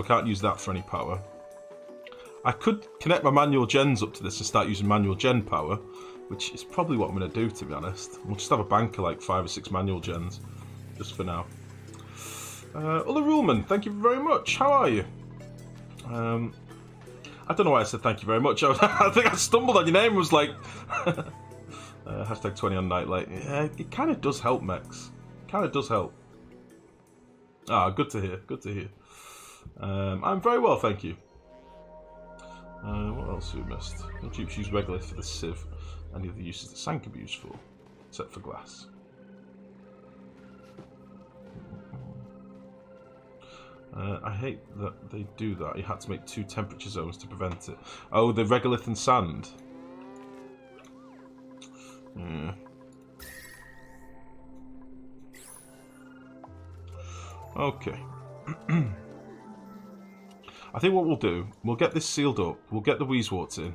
can't use that for any power. I could connect my manual gens up to this and start using manual gen power, which is probably what I'm going to do, to be honest. We'll just have a bank of like 5 or 6 manual gens, just for now. Other Ruleman, thank you very much. How are you? I don't know why I said thank you very much. I think I stumbled on your name and was like... hashtag 20 on Nightlight. Yeah, it kind of does help, Mex. Kind of does help. Ah, good to hear. Good to hear. I'm very well, thank you. What else have we missed? No dupes use regularly for the sieve. Any other uses the sand can be used for, except for glass. I hate that they do that. You had to make 2 temperature zones to prevent it. Oh, the regolith and sand. Yeah. Okay. I think what we'll do, we'll get this sealed up. We'll get the Wheezeworts in.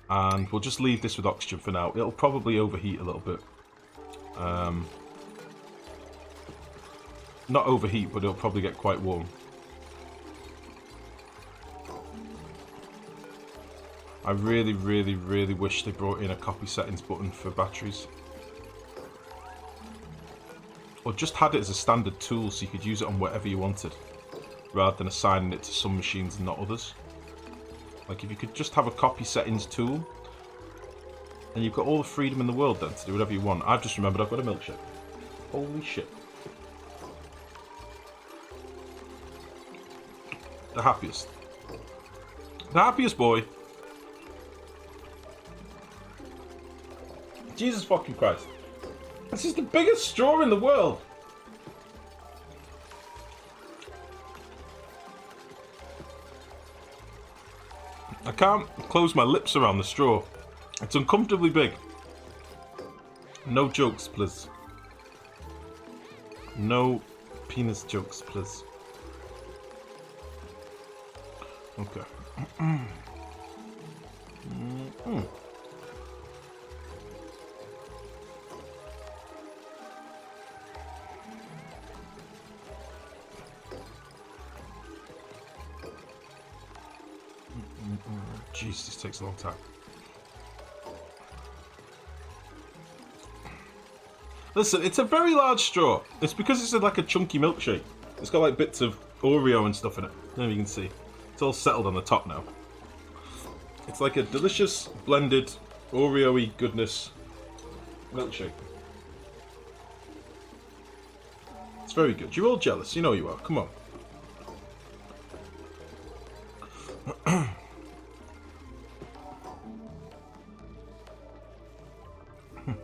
And we'll just leave this with oxygen for now. It'll probably overheat a little bit. Not overheat, but it'll probably get quite warm. I really, really, really wish they brought in a copy settings button for batteries. Or just had it as a standard tool so you could use it on whatever you wanted, rather than assigning it to some machines and not others. Like if you could just have a copy settings tool, and you've got all the freedom in the world then to do whatever you want. I've just remembered I've got a milkshake. Holy shit. The happiest. The happiest boy. Jesus fucking Christ. This is the biggest straw in the world. I can't close my lips around the straw. It's uncomfortably big. No jokes, please. No penis jokes, please. Okay. Jeez, this takes a long time. Listen, it's a very large straw. It's because it's like a chunky milkshake. It's got like bits of Oreo and stuff in it. I don't know if you can see. It's all settled on the top now. It's like a delicious, blended, Oreo-y goodness milkshake. It's very good. You're all jealous. You know you are. Come on.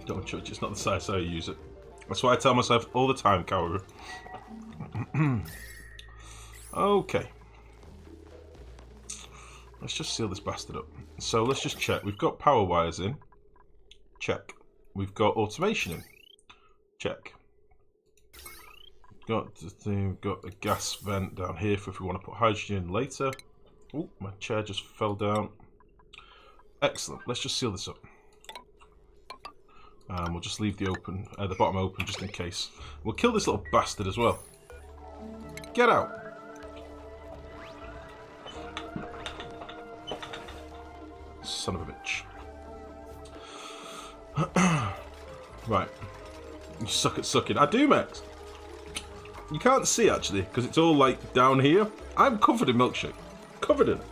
Don't judge, it's not the size I use it. That's why I tell myself all the time, Kaoru. Okay. Let's just seal this bastard up. So let's just check. We've got power wires in. Check. We've got automation in. Check. Got the thing, we've got a gas vent down here for if we want to put hydrogen in later. Oh, my chair just fell down. Excellent. Let's just seal this up. We'll just leave the bottom open just in case. We'll kill this little bastard as well. Get out! Son of a bitch. Right. You suck at sucking. I do, Max. You can't see actually, because it's all like down here. I'm covered in milkshake. Covered in it.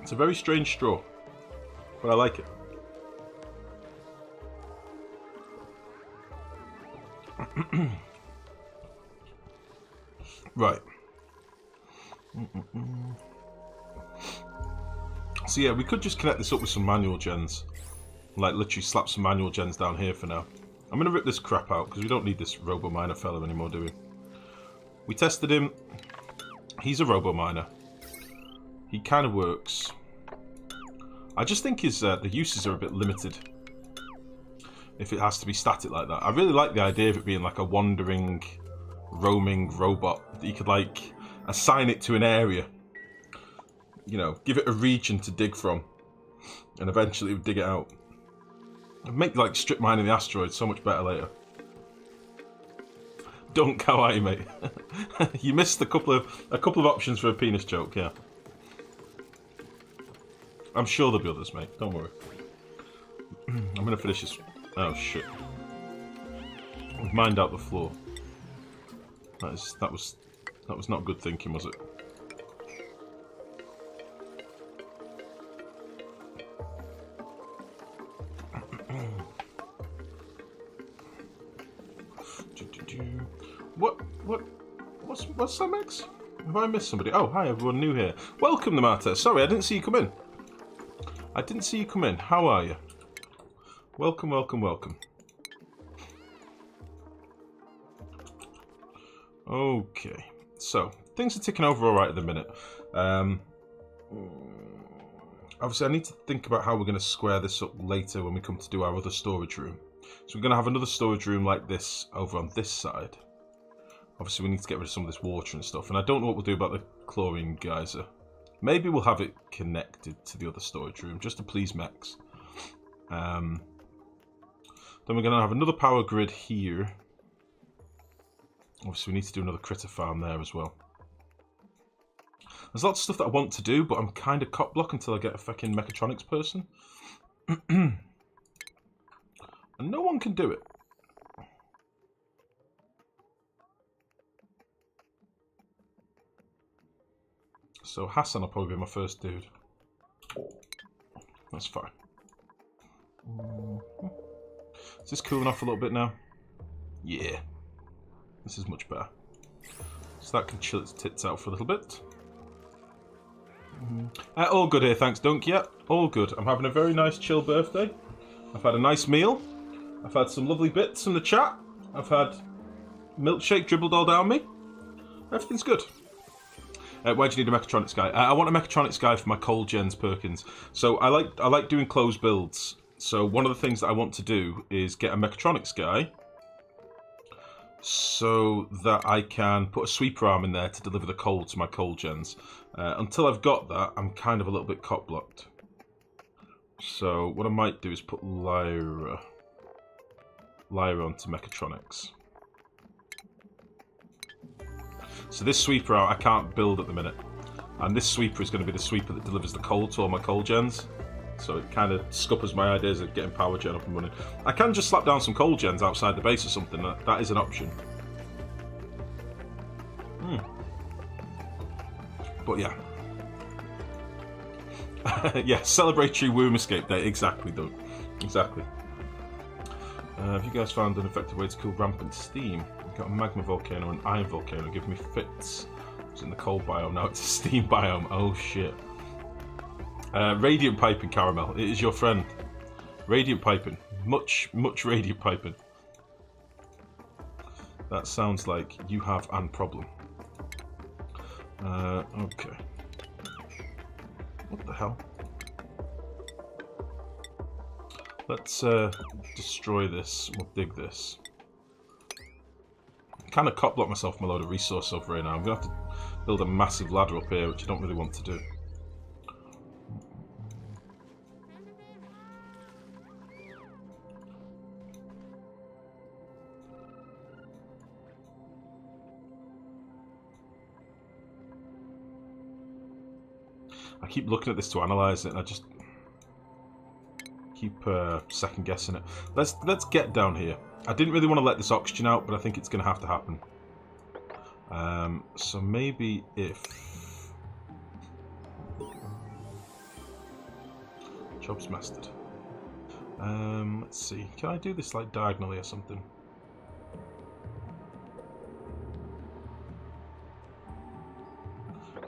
It's a very strange straw, but I like it. Right. So yeah, we could just connect this up with some manual gens. Like literally slap some manual gens down here for now. I'm going to rip this crap out because we don't need this robo-miner fellow anymore, do we? We tested him. He's a robo-miner. He kind of works. I just think the uses are a bit limited. If it has to be static like that. I really like the idea of it being like a wandering, roaming robot. That you could like assign it to an area. You know, give it a region to dig from. And eventually it would dig it out. Make like strip mining the asteroid so much better later. Dunk, how are you, mate? You missed a couple of options for a penis joke, yeah. I'm sure there'll be others, mate. Don't worry. I'm gonna finish this. Oh shit! We've mined out the floor. That was not good thinking, was it? What's that, Max? Have I missed somebody? Oh, hi, everyone new here. Welcome, the Marta. Sorry, I didn't see you come in. I didn't see you come in. How are you? Welcome, welcome, welcome. Okay, so things are ticking over all right at the minute. Obviously, I need to think about how we're going to square this up later when we come to do our other storage room. So we're going to have another storage room like this over on this side. Obviously, we need to get rid of some of this water and stuff. And I don't know what we'll do about the chlorine geyser. Maybe we'll have it connected to the other storage room, just to please mechs. Then we're going to have another power grid here. Obviously, we need to do another critter farm there as well. There's lots of stuff that I want to do, but I'm kind of cock-block until I get a fucking mechatronics person. And no one can do it. So Hassan will probably be my first dude. That's fine. Is this cooling off a little bit now? Yeah. This is much better. So that can chill its tits out for a little bit. All good here, thanks, Dunk. Yeah, all good. I'm having a very nice chill birthday. I've had a nice meal. I've had some lovely bits from the chat. I've had milkshake dribbled all down me. Everything's good. Why do you need a mechatronics guy? I want a mechatronics guy for my coal gens Perkins. So I like doing closed builds. So one of the things that I want to do is get a mechatronics guy so that I can put a sweeper arm in there to deliver the coal to my coal gens. Until I've got that, I'm kind of a little bit cock-blocked. So what I might do is put Lyra onto mechatronics. So this sweeper I can't build at the minute. And this sweeper is going to be the sweeper that delivers the coal to all my coal gens. So it kind of scuppers my ideas of getting power gen up and running. I can just slap down some coal gens outside the base or something. That is an option. But yeah. Yeah, celebratory womb escape day. Exactly, though. Exactly. Have you guys found an effective way to cool rampant steam? We've got a magma volcano and an iron volcano. Give me fits. It's in the cold biome, now it's a steam biome. Oh shit. Radiant piping, Caramel. It is your friend. Radiant piping. Much radiant piping. That sounds like you have an problem. Okay. What the hell? Let's destroy this. We'll dig this. I kind of cock-block myself from a load of resource over here now. I'm going to have to build a massive ladder up here, which I don't really want to do. I keep looking at this to analyse it, and I just keep second guessing it. Let's get down here. I didn't really want to let this oxygen out, but I think it's going to have to happen. So maybe if jobs mastered. Let's see. Can I do this like diagonally or something?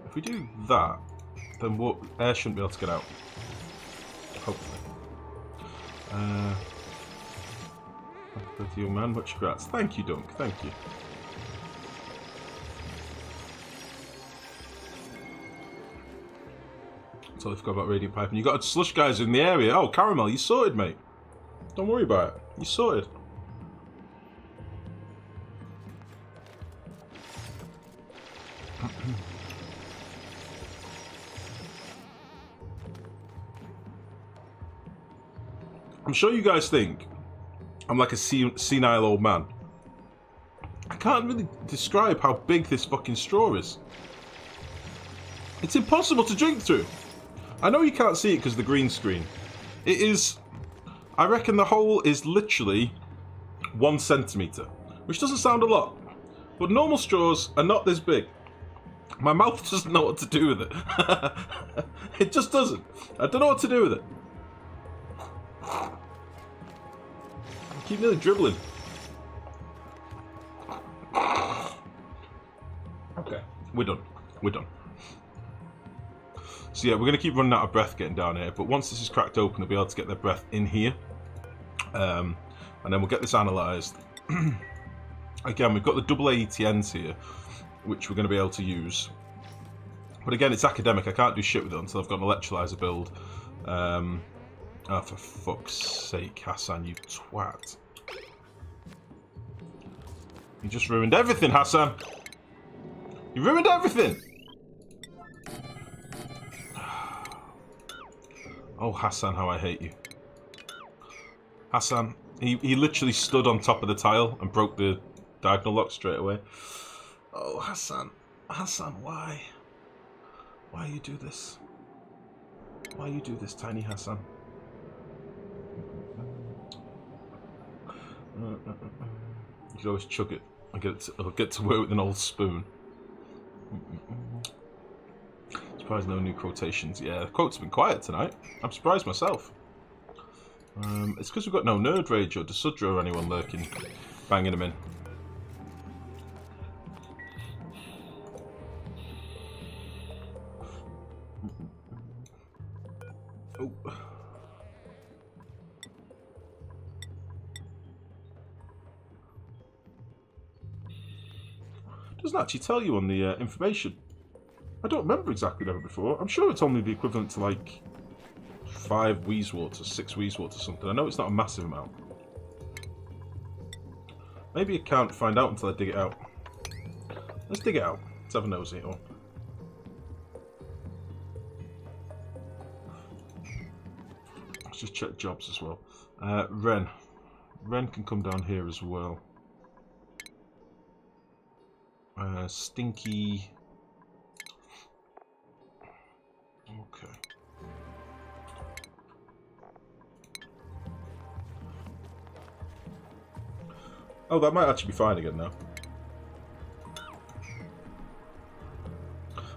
If we do that, then air shouldn't be able to get out. Hopefully. Happy birthday, young man. Much congrats. Thank you, Dunk. Thank you. Totally forgot about radiant piping. You got slush guys in the area. Oh, Caramel, you sorted, mate. Don't worry about it. You sorted. I'm sure you guys think I'm like a senile old man. I can't really describe how big this fucking straw is. It's impossible to drink through. I know you can't see it because of the green screen. It is... I reckon the hole is literally 1 centimetre, which doesn't sound a lot. But normal straws are not this big. My mouth doesn't know what to do with it. It just doesn't. I don't know what to do with it. I keep nearly dribbling. Okay, we're done. We're done. So yeah, we're going to keep running out of breath getting down here, but once this is cracked open, they'll be able to get their breath in here. And then we'll get this analysed. Again, we've got the double AETNs here, which we're going to be able to use. But again, it's academic. I can't do shit with it until I've got an electrolyzer build. Oh, for fuck's sake, Hassan, you twat. You just ruined everything, Hassan. You ruined everything. Oh, Hassan, how I hate you. Hassan, he literally stood on top of the tile and broke the diagonal lock straight away. Oh, Hassan. Hassan, why? Why you do this? Why you do this, tiny Hassan? You could always chug it. I'll get to work with an old spoon. Surprised no new quotations. Yeah, the quotes have been quiet tonight. I'm surprised myself. It's because we've got no Nerd Rage or Desudra or anyone lurking, banging them in. Oh. Doesn't actually tell you on the information. I don't remember exactly never before. I'm sure it's only the equivalent to like 5 Wheezeworts or 6 Wheezeworts or something. I know it's not a massive amount. Maybe I can't find out until I dig it out. Let's dig it out. Let's have a nosy. Oh. Let's just check jobs as well. Ren. Ren can come down here as well. Stinky. Okay. Oh, that might actually be fine again now.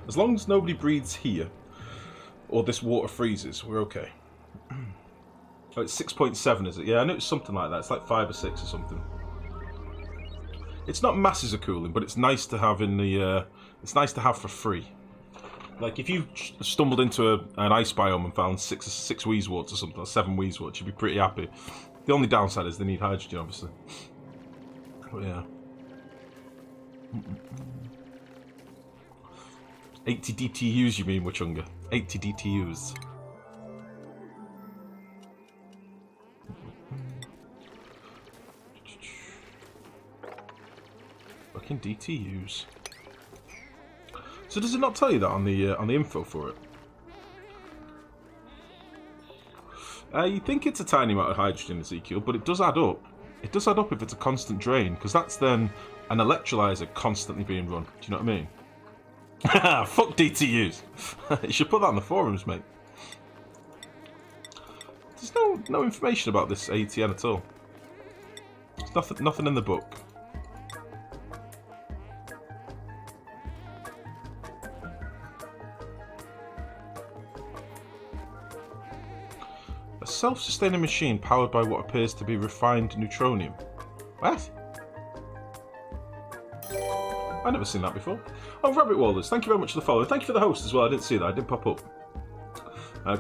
As long as nobody breathes here, or this water freezes, we're okay. Oh, it's 6.7, is it? Yeah, I know it's something like that. It's like 5 or 6 or something. It's not masses of cooling, but it's nice to have in the. It's nice to have for free. Like if you stumbled into an ice biome and found 6 Wheezeworts or something, or 7 Wheezeworts, you'd be pretty happy. The only downside is they need hydrogen, obviously. But yeah. 80 DTUs, you mean, Witchunga? 80 DTUs. Fucking DTUs. So does it not tell you that on the info for it? You think it's a tiny amount of hydrogen, Ezekiel, but it does add up. It does add up if it's a constant drain, because that's then an electrolyzer constantly being run. Do you know what I mean? Fuck DTUs. You should put that on the forums, mate. There's no information about this ATN at all. There's nothing in the book. A self-sustaining machine powered by what appears to be refined neutronium. What? I've never seen that before. Oh, Rabbit Walders, thank you very much for the follow. Thank you for the host as well. I didn't see that. I didn't pop up.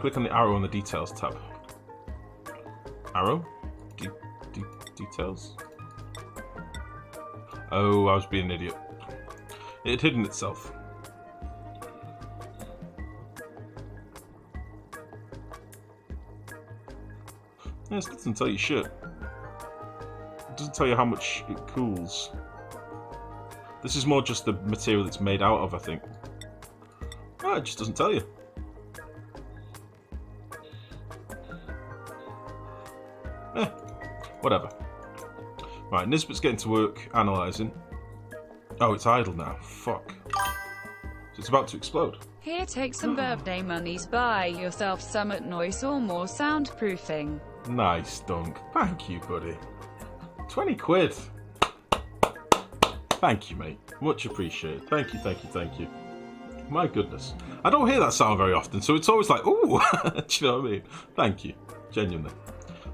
Click on the arrow on the details tab. Arrow? Details? Oh, I was being an idiot. It had hidden itself. Yeah, this doesn't tell you shit. It doesn't tell you how much it cools. This is more just the material it's made out of, I think. Oh, it just doesn't tell you. Right, Nisbet's getting to work analysing. Oh, it's idle now. Fuck. So it's about to explode. Here, take some birthday monies. Buy yourself some at noise or more soundproofing. Nice, Dunk. Thank you, buddy. 20 quid. Thank you, mate. Much appreciated. Thank you, thank you, thank you. My goodness. I don't hear that sound very often, so it's always like, ooh. Do you know what I mean? Thank you. Genuinely.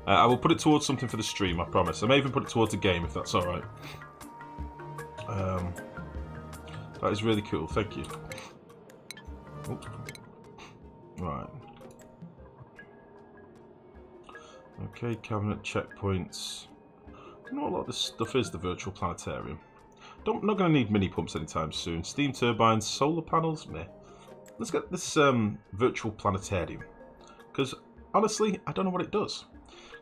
I will put it towards something for the stream, I promise. I may even put it towards a game, if that's alright. That is really cool. Thank you. Oh. Right. Okay, cabinet checkpoints. I don't know what a lot of this stuff is, the virtual planetarium. Not going to need mini pumps anytime soon. Steam turbines, solar panels, meh. Let's get this virtual planetarium. Because, honestly, I don't know what it does.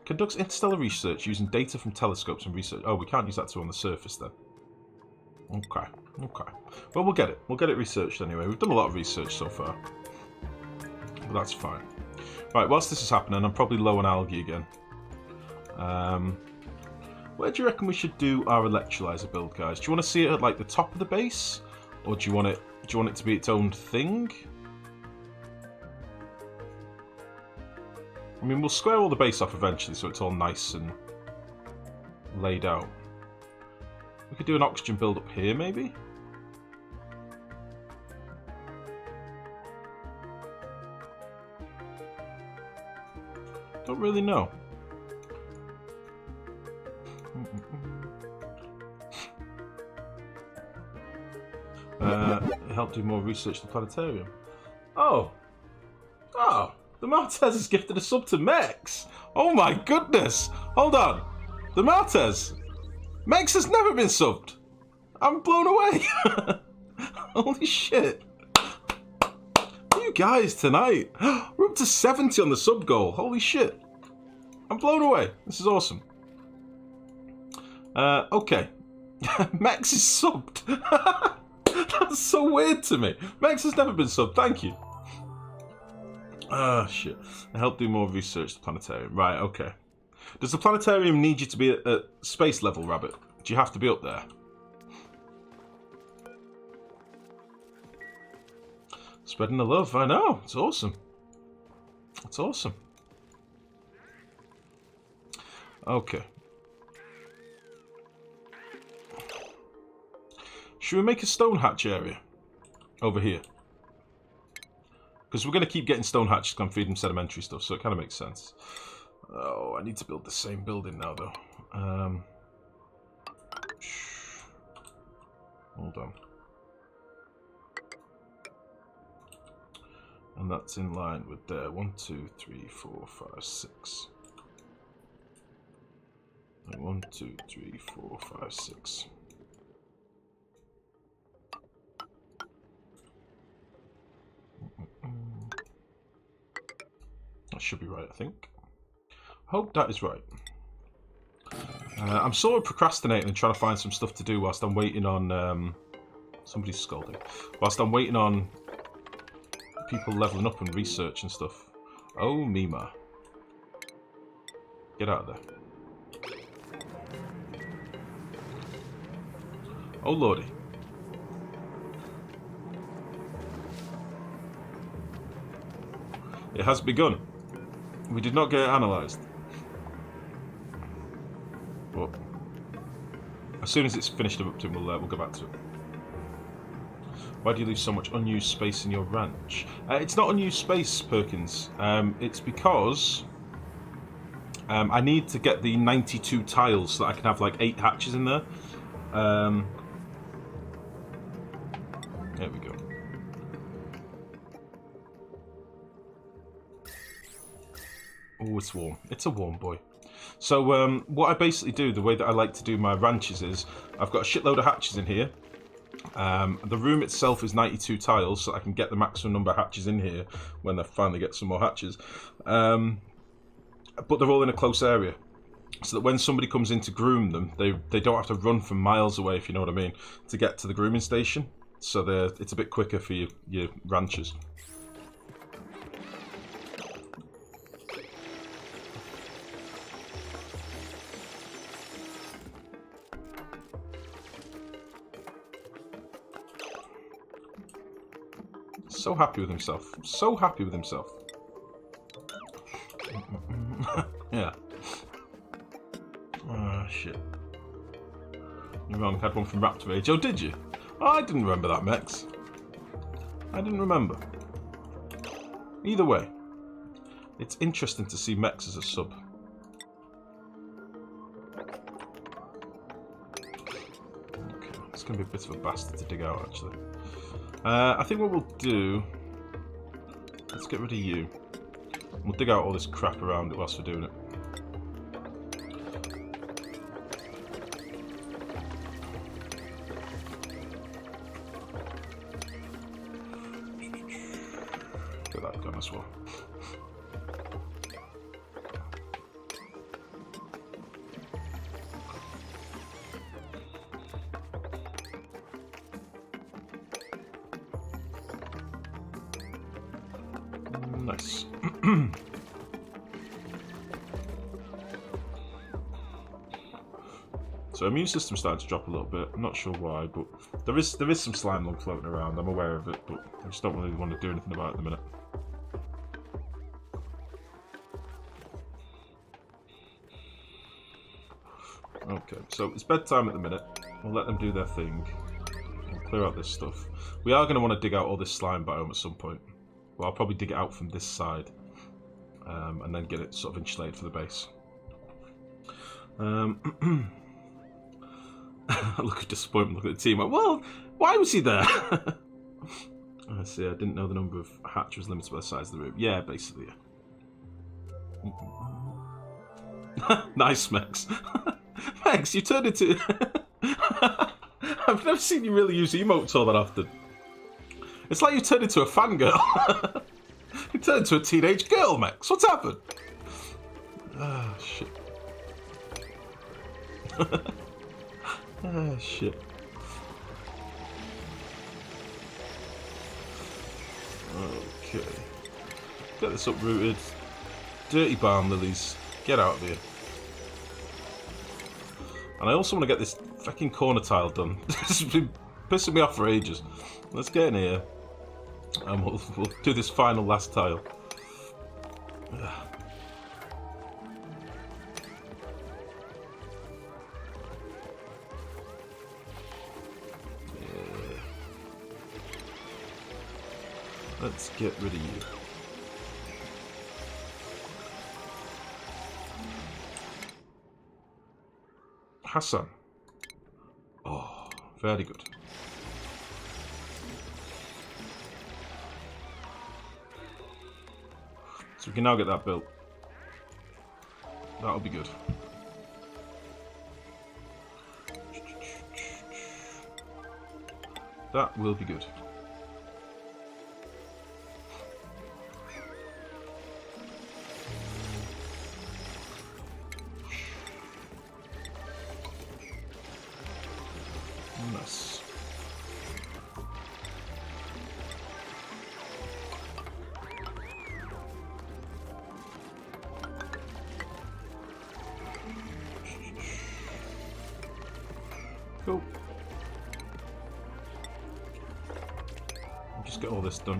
Conducts interstellar research using data from telescopes and research. Oh, we can't use that too on the surface then. Okay, okay. Well, we'll get it. We'll get it researched anyway. We've done a lot of research so far. But that's fine. Right, whilst this is happening, I'm probably low on algae again. Where do you reckon we should do our electrolyzer build, guys? Do you want to see it at like the top of the base, or do you want it to be its own thing? I mean, we'll square all the base off eventually, so it's all nice and laid out. We could do an oxygen build up here, maybe. Don't really know. Help do more research to the planetarium. Oh! Oh! The Martez has gifted a sub to Mex! Oh my goodness! Hold on! The Martez! Mex has never been subbed! I'm blown away! Holy shit! You guys tonight! We're up to 70 on the sub goal. Holy shit! I'm blown away. This is awesome. Okay. Max is subbed. That's so weird to me. Max has never been subbed. Thank you. Ah, shit. I help do more research to the planetarium. Right, okay. Does the planetarium need you to be at space level, Rabbit? Do you have to be up there? Spreading the love. I know. It's awesome. It's awesome. Okay. Should we make a stone hatch area over here? Because we're going to keep getting stone hatches to come feed them sedimentary stuff, so it kind of makes sense. Oh, I need to build the same building now, though. Hold on. And that's in line with there. 1, 2, 3, 4, 5, 6. And 1, 2, 3, 4, 5, 6. That should be right, I think. Hope that is right. I'm sort of procrastinating and trying to find some stuff to do whilst I'm waiting on... somebody's scolding. Whilst I'm waiting on people leveling up and research and stuff. Oh, Mima. Get out of there. Oh, lordy. It has begun. We did not get it analysed. But as soon as it's finished erupting, we'll go back to it. Why do you leave so much unused space in your ranch? It's not unused space, Perkins. It's because I need to get the 92 tiles so that I can have like 8 hatches in there. There we go. Oh, it's warm. It's a warm boy. So what I basically do, the way that I like to do my ranches is, I've got a shitload of hatches in here. The room itself is 92 tiles, so I can get the maximum number of hatches in here when I finally get some more hatches. But they're all in a close area, so that when somebody comes in to groom them, they don't have to run from miles away, if you know what I mean, to get to the grooming station. So it's a bit quicker for your ranchers. So happy with himself. So happy with himself. Yeah. Oh, shit. You're wrong. Had one from Raptor Age. Oh, did you? Oh, I didn't remember that, Mex. I didn't remember. Either way, it's interesting to see Mex as a sub. Okay, it's going to be a bit of a bastard to dig out, actually. I think what we'll do... Let's get rid of you. We'll dig out all this crap around it whilst we're doing it. Get that done as well. Nice. So immune system's starting to drop a little bit. I'm not sure why, but there is some slime lung floating around. I'm aware of it, but I just don't really want to do anything about it at the minute. Okay, so it's bedtime at the minute. We'll let them do their thing. We'll clear out this stuff. We are going to want to dig out all this slime biome at some point. Well, I'll probably dig it out from this side. And then get it sort of insulated for the base. Look at disappointment, look at the team. Well, why was he there? I see, I didn't know the number of hatch was limited by the size of the room. Yeah, basically, yeah. Nice, Mex. Mex, you turned into... I've never seen you really use emotes all that often. It's like you turned into a fangirl. You turned into a teenage girl, Mex. What's happened? Ah, shit. Ah, shit. Okay. Get this uprooted. Dirty barn lilies. Get out of here. And I also want to get this fucking corner tile done. This has been pissing me off for ages. Let's get in here. And we'll do this final last tile. Let's get rid of you. Hassan. Oh, very good. So we can now get that built. That'll be good. That will be good. Nice. Cool. I'll just get all this done.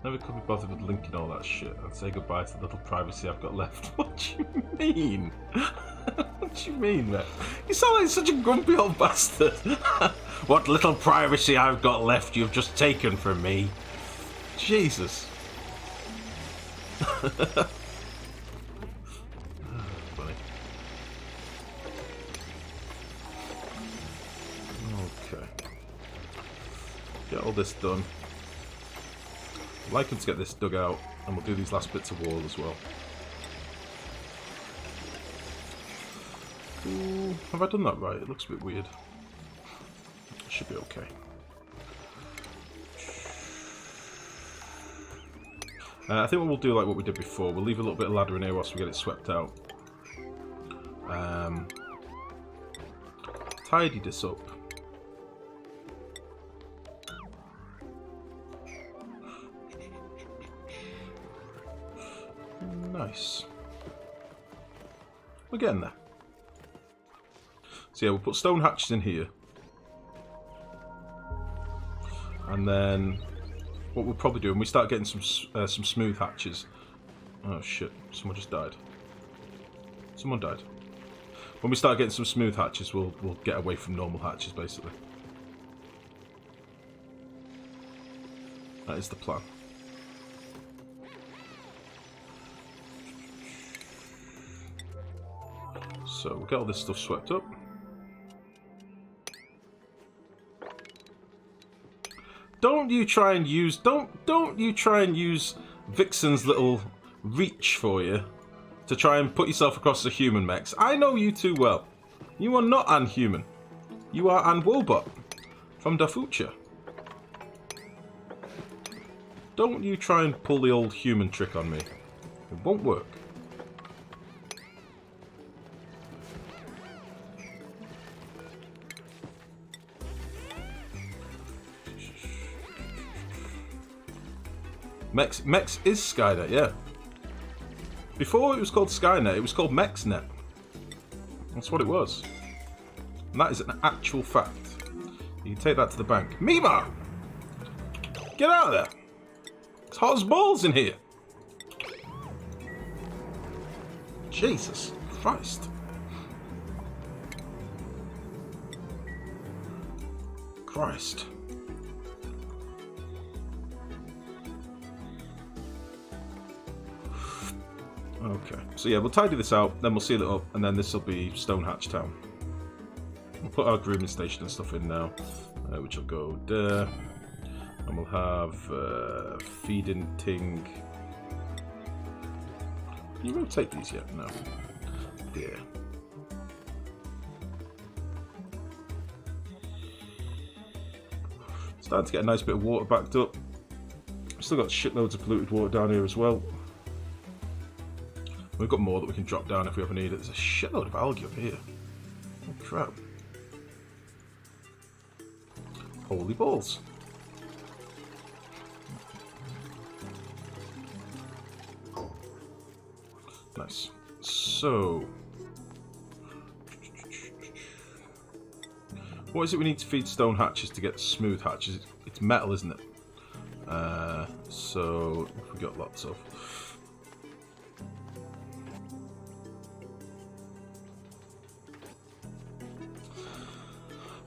Never could be bothered with linking all that shit. I'd say goodbye to the little privacy I've got left. What do you mean? What do you mean, man? You sound like such a grumpy old bastard. What little privacy I've got left you've just taken from me. Jesus. Funny. Okay. Get all this done. I'd like him to get this dug out, and we'll do these last bits of wall as well. Ooh, have I done that right? It looks a bit weird. It should be okay. I think what we'll do, like what we did before, we'll leave a little bit of ladder in here whilst we get it swept out. Tidy this up. Nice. We're getting there. So yeah, we'll put stone hatches in here. And then what we'll probably do when we start getting some smooth hatches. Oh shit! Someone just died. Someone died. When we start getting some smooth hatches, we'll get away from normal hatches, basically. That is the plan. So we'll get all this stuff swept up. Don't you try and use Vixen's little reach for you to try and put yourself across the human mechs. I know you too well. You are not an human. You are an Wobot from the future. Don't you try and pull the old human trick on me. It won't work. Mex is Skynet, yeah. Before it was called Skynet, it was called MexNet. That's what it was. And that is an actual fact. You can take that to the bank. Mima! Get out of there! It's hot as balls in here. Jesus Christ. Christ. Okay, so yeah, we'll tidy this out, then we'll seal it up, and then this will be Stonehatch Town. We'll put our grooming station and stuff in now, which will go there. And we'll have feeding ting. Can you rotate these yet? No. There. Starting to get a nice bit of water backed up. Still got shitloads of polluted water down here as well. We've got more that we can drop down if we ever need it. There's a shitload of algae up here. Oh crap. Holy balls. Nice. So, what is it we need to feed stone hatches to get smooth hatches? It's metal, isn't it? So, we got lots of.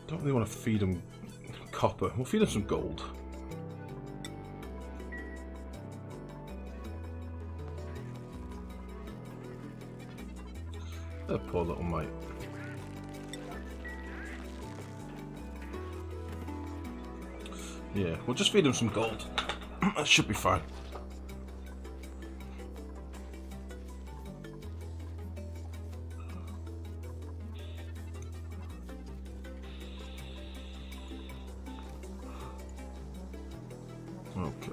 Don't really want to feed them copper. We'll feed them some gold. That poor little mate. Yeah, we'll just feed him some gold. That should be fine. Okay.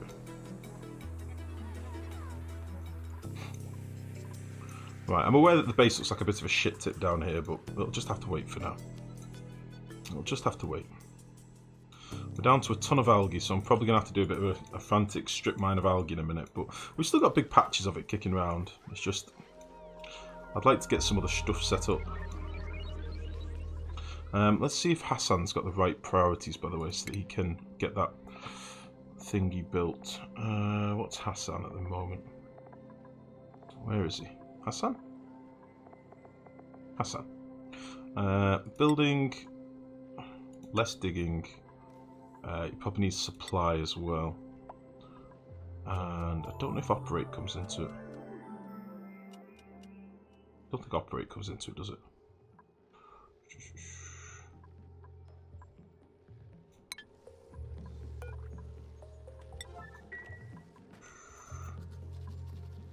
Right, I'm aware that the base looks like a bit of a shit tip down here, but we'll just have to wait for now. We'll just have to wait. We're down to a ton of algae, so I'm probably going to have to do a bit of a frantic strip mine of algae in a minute, but we've still got big patches of it kicking around. It's just, I'd like to get some of the stuff set up. Let's see if Hassan's got the right priorities, by the way, so that he can get that thingy built. What's Hassan at the moment? Where is he? Hassan? Hassan. Building, less digging. You probably need supply as well. And I don't know if operate comes into it. I don't think operate comes into it, does it?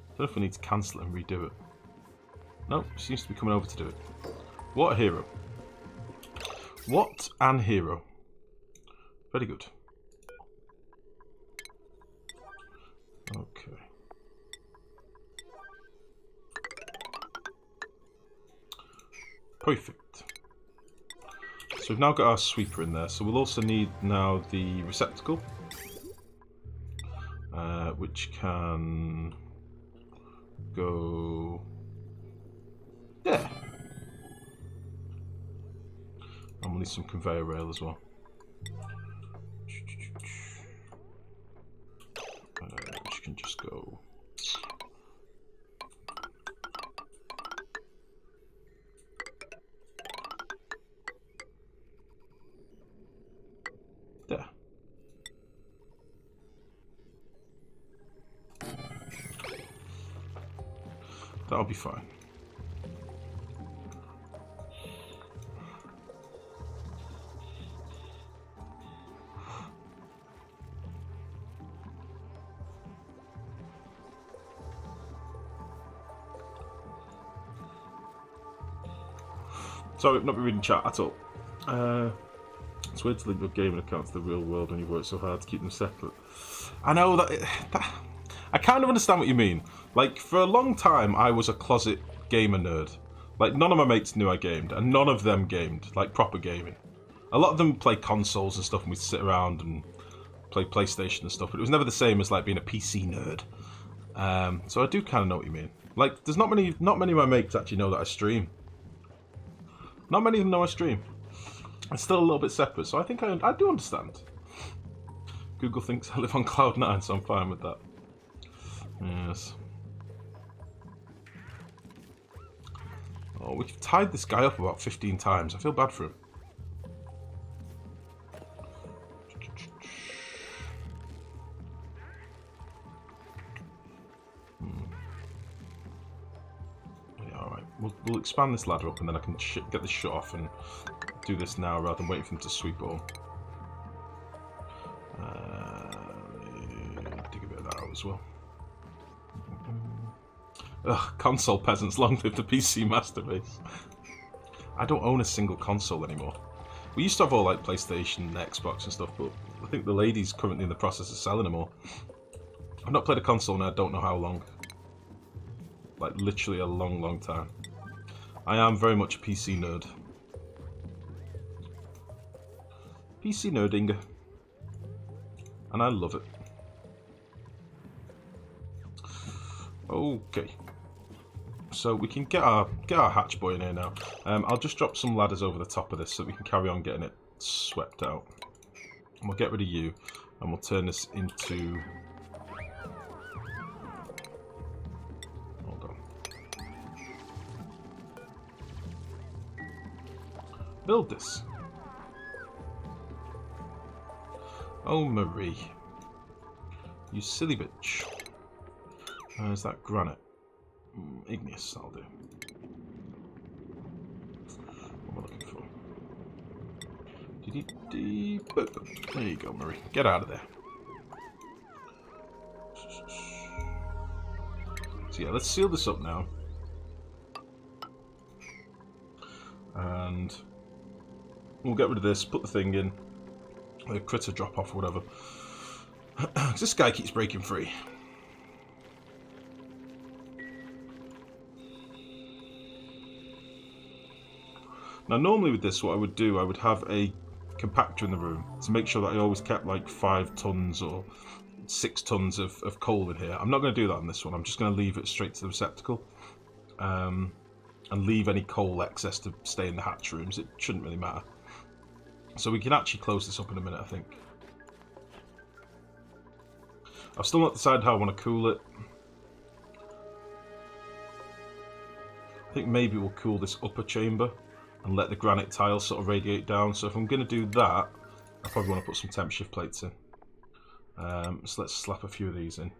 I don't know if we need to cancel it and redo it. No, seems to be coming over to do it. What a hero. What an hero. Very good. Okay. Perfect. So we've now got our sweeper in there, so we'll also need now the receptacle, which can go there. need some conveyor rail as well. Which can just go. There. That'll be fine. Sorry, I've not been reading chat at all. It's weird to link your gaming account to the real world when you work so hard to keep them separate. I know that I kind of understand what you mean. Like, for a long time, I was a closet gamer nerd. Like, none of my mates knew I gamed, and none of them gamed, like, proper gaming. A lot of them play consoles and stuff, and we'd sit around and play PlayStation and stuff, but it was never the same as, like, being a PC nerd. So I do kind of know what you mean. Like, there's not many of my mates actually know that I stream. Not many of them know I stream. It's still a little bit separate, so I think I do understand. Google thinks I live on Cloud 9, so I'm fine with that. Yes. Oh, we've tied this guy up about 15 times. I feel bad for him. Yeah, alright. We'll expand this ladder up and then I can get this shut off and do this now rather than waiting for him to sweep it all. Dig a bit of that out as well. Ugh, console peasants, long live the PC master race. I don't own a single console anymore. We used to have all like PlayStation and Xbox and stuff, but I think the lady's currently in the process of selling them all. I've not played a console now, I don't know how long. Like literally a long, long time. I am very much a PC nerd. PC nerding. And I love it. Okay. So we can get our hatch boy in here now. I'll just drop some ladders over the top of this so we can carry on getting it swept out. And we'll get rid of you, and we'll turn this into... Hold on. Build this. Oh, Marie. You silly bitch. Is that granite? Igneous, I'll do. What am I looking for? Boop. There you go, Marie. Get out of there. So yeah, let's seal this up now. And we'll get rid of this, put the thing in. The critter drop off or whatever. Because this guy keeps breaking free. Now normally with this what I would do, I would have a compactor in the room to make sure that I always kept like 5 tons or 6 tons of coal in here. I'm not going to do that on this one, I'm just going to leave it straight to the receptacle. And leave any coal excess to stay in the hatch rooms, it shouldn't really matter. So we can actually close this up in a minute, I think. I've still not decided how I want to cool it. I think maybe we'll cool this upper chamber and let the granite tiles sort of radiate down. So if I'm going to do that, I probably want to put some temp shift plates in. So let's slap a few of these in.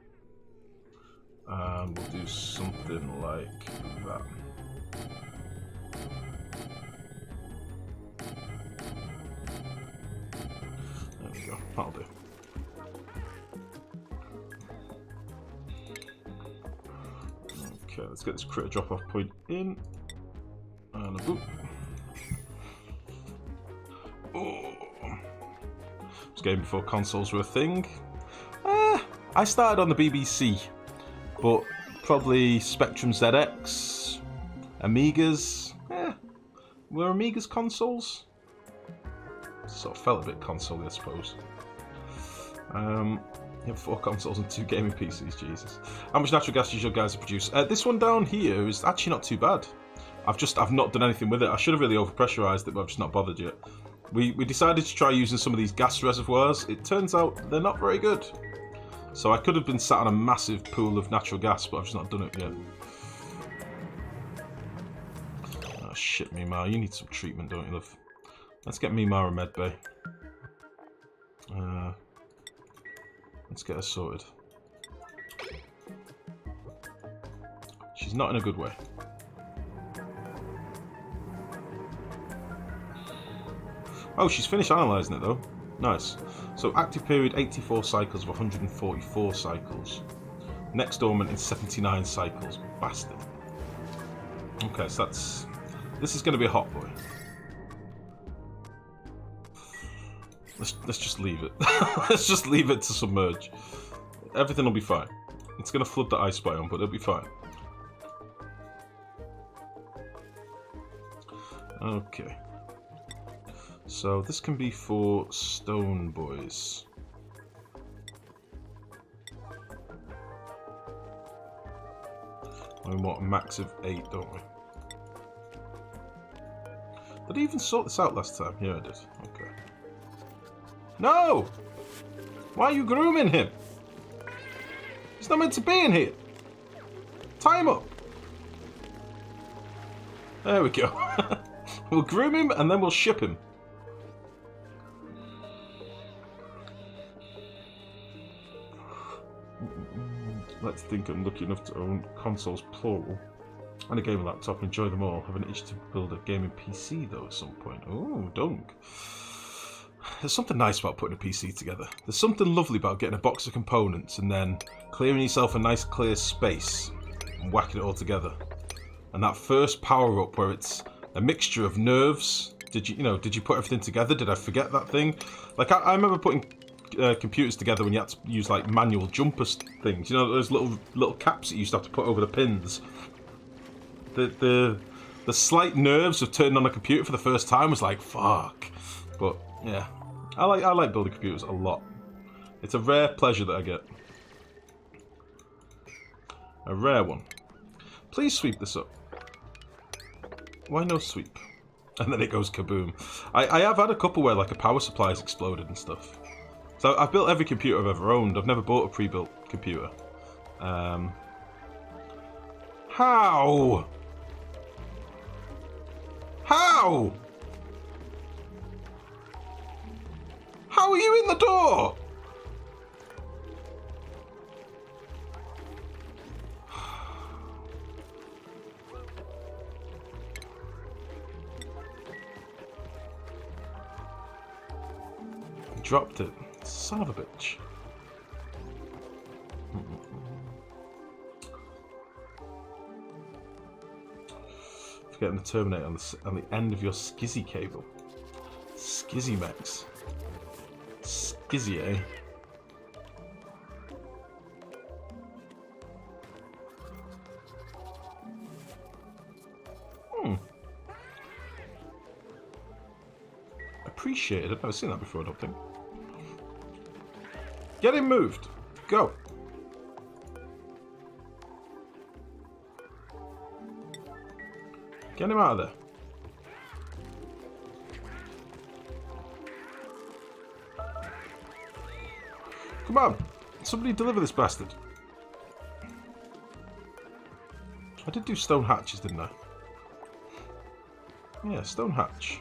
And we'll do something like that. There we go, that'll do. Okay, let's get this critter drop-off point in. And a boop. Oh. This game before consoles were a thing. I started on the BBC, but probably Spectrum ZX, Amigas. Were Amigas consoles? Sort of felt a bit console-y, I suppose. You have 4 consoles and 2 gaming PCs, Jesus. How much natural gas does your guys produce? This one down here is actually not too bad. I've not done anything with it. I should have really overpressurized it, but I've just not bothered yet. We decided to try using some of these gas reservoirs. It turns out they're not very good. So I could have been sat on a massive pool of natural gas, but I've just not done it yet. Oh shit, Mimar, you need some treatment, don't you, love? Let's get Mimar a med bay. Let's get her sorted. She's not in a good way. Oh, she's finished analysing it though. Nice. So active period 84 cycles of 144 cycles. Next dormant in 79 cycles. Bastard. Okay, so that's... This is going to be a hot boy. Let's just leave it. Let's just leave it to submerge. Everything will be fine. It's going to flood the ice biome, but it'll be fine. Okay. So this can be for stone boys. We want a max of 8, don't we? Did I even sort this out last time? Yeah, I did. Okay. No! Why are you grooming him? He's not meant to be in here. Tie him up. There we go. We'll groom him and then we'll ship him. Let's think I'm lucky enough to own consoles plural and a gaming laptop. Enjoy them all. Have an itch to build a gaming PC though at some point. Oh, dunk. There's something nice about putting a PC together. There's something lovely about getting a box of components and then clearing yourself a nice clear space and whacking it all together. And that first power up where it's a mixture of nerves. Did you put everything together? Did I forget that thing? Like I remember putting computers together when you had to use like manual jumper things. You know, those little caps that you used to have to put over the pins. The slight nerves of turning on a computer for the first time was like fuck. But yeah, I like building computers a lot. It's a rare pleasure that I get. A rare one. Please sweep this up. Why no sweep? And then it goes kaboom. I have had a couple where like a power supply has exploded and stuff. So I've built every computer I've ever owned. I've never bought a pre-built computer. How? How? How are you in the door? Dropped it. Son of a bitch. Forgetting to terminate on the end of your skizzy cable. Skizzy Max. Skizzy, eh? Appreciated. I've never seen that before, I don't think. Get him moved. Go. Get him out of there. Come on. Somebody deliver this bastard. I did do stone hatches, didn't I? Yeah, stone hatch.